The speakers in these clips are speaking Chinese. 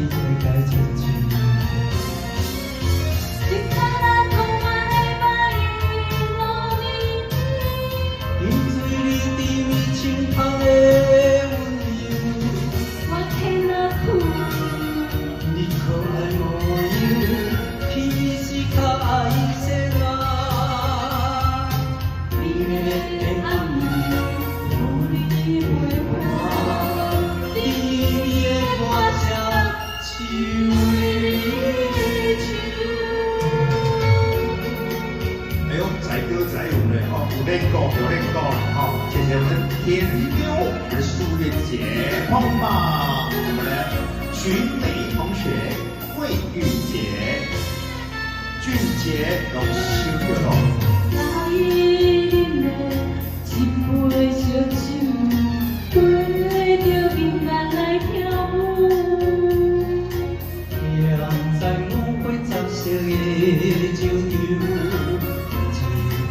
推开前去。饮水里甜蜜清香的温柔，你可爱无忧，彼是较爱些啊。你的暗无你陪伴，你的歌声手里手。哎呦，载歌载舞的哦，有练歌有练歌了哈。谢谢我们天佑，我们的数月姐，棒棒！我们的群美同学，慧玉姐，俊杰老师哦。人在五花杂色的酒场，一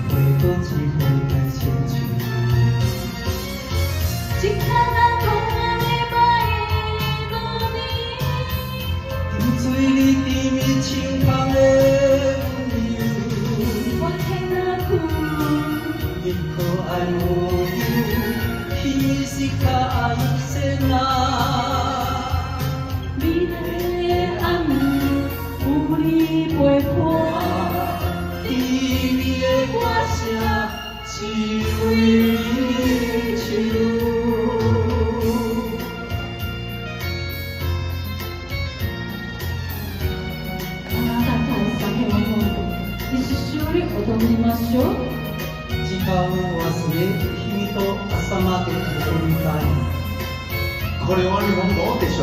回搁一回来亲像。饮水里甜蜜清香的温柔，你可爱无忧，彼是较爱些啊。陪伴，甜蜜的歌声，手里手。時間を忘れ、君と朝まで踊りたい。これは日本語でしょ